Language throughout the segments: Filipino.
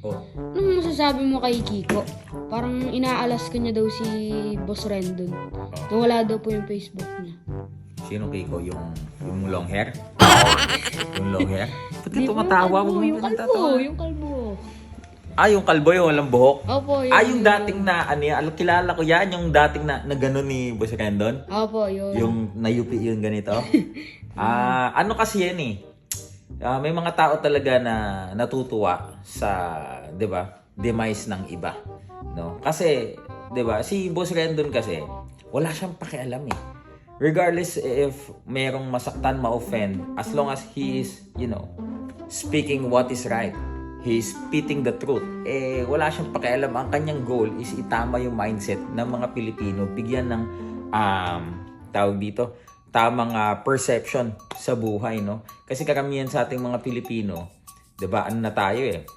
Oh. Anong masasabi mo kay Kiko? Parang inaalas ka niya daw si Boss Rendon. Nawala daw po yung Facebook niya. Sino Kiko? Yung long hair? Yung long hair? Ba't ka tumatawa? Huwag mo Yung ganun kalbo, tatawa. yung kalbo. Yung kalbo yung walang buhok? Opo, Yung dating na, kilala ko yan, yung dating na gano'n ni Boss Rendon? Opo, yun. Yung nayupi yun ganito? Ano kasi yan eh? May mga tao talaga na natutuwa sa, 'di ba, demise ng iba, no? Kasi, 'di ba, si Boss Rendon kasi wala siyang pakialam eh. Regardless if merong masaktan, ma-offend, as long as he is, speaking what is right, he is spitting the truth, wala siyang pakialam. Ang kanyang goal is itama yung mindset ng mga Pilipino, bigyan ng tawag dito, tamang perception sa buhay, no? Kasi karamihan sa ating mga Pilipino, 'di ba, ano na tayo eh,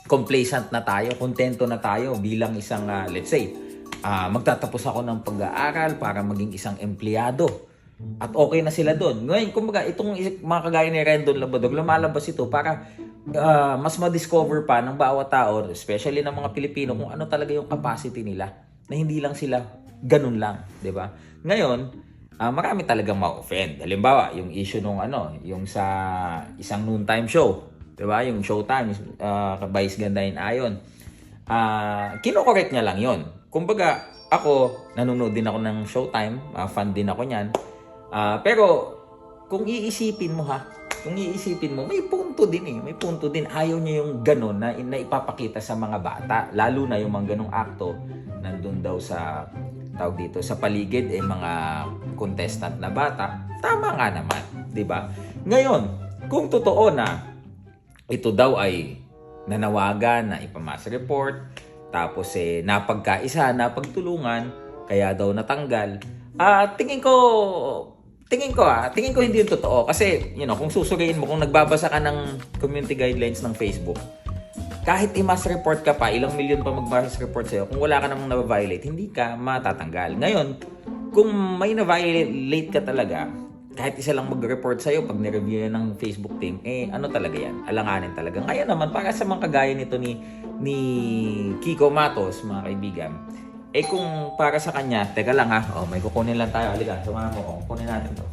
complacent na tayo, kontento na tayo bilang isang let's say, magtatapos ako ng pag-aaral para maging isang empleyado. At okay na sila doon. Ngayon, kumbaga, itong mga kagaya ni Rendon Labador, lumalabas ito para mas ma-discover pa ng bawat tao, especially ng mga Pilipino, kung ano talaga yung capacity nila, na hindi lang sila ganun lang, 'di ba? Ngayon, marami talagang ma-offend. Halimbawa, yung issue nung yung sa isang noontime show, 'di ba? Yung Showtime, Vice Ganda in Ayon. Kino-correct niya lang 'yon. Kumbaga, ako nanonood din ako ng Showtime, fan din ako niyan. Pero kung iisipin mo may punto din eh. May punto din. Ayaw niya yung gano'n na ipapakita sa mga bata. Lalo na yung mga ganong akto nandun daw sa tawag dito sa paligid mga contestant na bata. Tama nga naman, 'di ba? Ngayon, kung totoo na ito daw ay nanawagan na ipamass report, tapos napagkaisa, napagtulungan, kaya daw natanggal. Tingin ko hindi yun totoo kasi kung susuriin mo, kung nagbabasa ka ng community guidelines ng Facebook, kahit i-mass report ka pa, ilang milyon pa mag-mass report sa'yo, kung wala ka namang na-violate, hindi ka matatanggal. Ngayon, kung may na-violate ka talaga, kahit isa lang mag-report sa'yo, pag nireview yan ng Facebook team, ano talaga yan? Alanganin talaga. Ngayon naman, para sa mga kagaya nito ni Kiko Matos, mga kaibigan, kung para sa kanya, teka lang may kukunin lang tayo. Halika, sumahan mo. Kukunin natin to.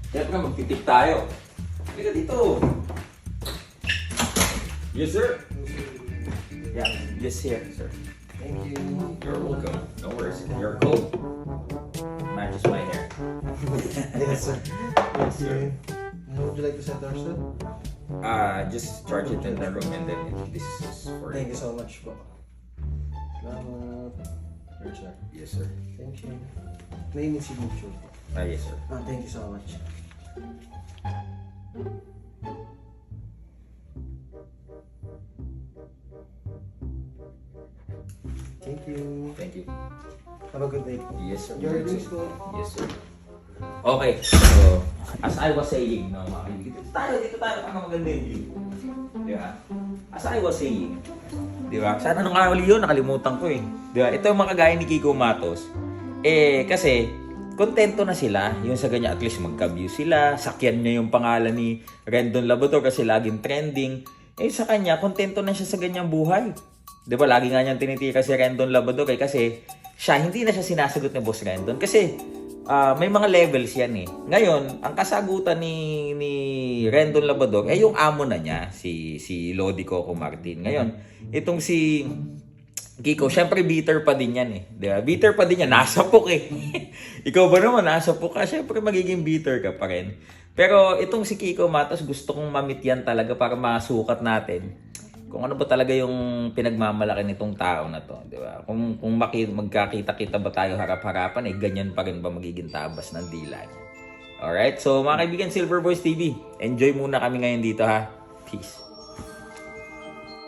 Siyempre, magtitip tayo. Halika dito. Yes, sir. Yeah, yes, here, sir. Thank you. You're welcome. No worries. Your coat matches my hair. Yes, sir. Yes, sir. Would you like to send our stuff? Just charge it in the room and then this is for Thank you so much po. Salamat. Here, sir. Yes, sir. Thank you. Name and signature po. Yes, sir. Thank you so much. Thank you. Thank you. Have a good day po. Yes, sir. Your drinks po. Yes, sir. Okay, so as I was saying, no, mga kaibigan, dito tayo, para maganda yung view. Di ba? As I was saying, di ba? Sana nung nga uli yun, nakalimutan ko eh. Di ba? Ito yung mga gaya ni Kiko Matos. Kasi, kontento na sila, yung sa ganyan, at least magka-view sila, sakyan niya yung pangalan ni Rendon Labrador kasi laging trending. Sa kanya, kontento na siya sa ganyang buhay. Di ba? Lagi nga niyang tinitika si Rendon Labrador kasi siya, hindi na siya sinasagot ni Boss Rendon kasi may mga levels yan eh. Ngayon, ang kasagutan ni Rendon Labrador yung amo na niya, si Lodi Coco Martin. Ngayon, itong si Kiko, syempre bitter pa din yan eh. Diba? Bitter pa din yan, nasapok eh. Ikaw ba naman, nasapok ka, syempre magiging bitter ka pa rin. Pero itong si Kiko Matos, gusto kong mamit yan talaga para masukat natin kung ano ba talaga yung pinagmamalaki nitong tao na to, di ba? Kung magkakita-kita ba tayo harap-harapan, ganyan pa rin ba magiging tabas ng dila niya? Alright? So, mga kaibigan, Silver Boys TV, enjoy muna kami ngayon dito ha. Peace.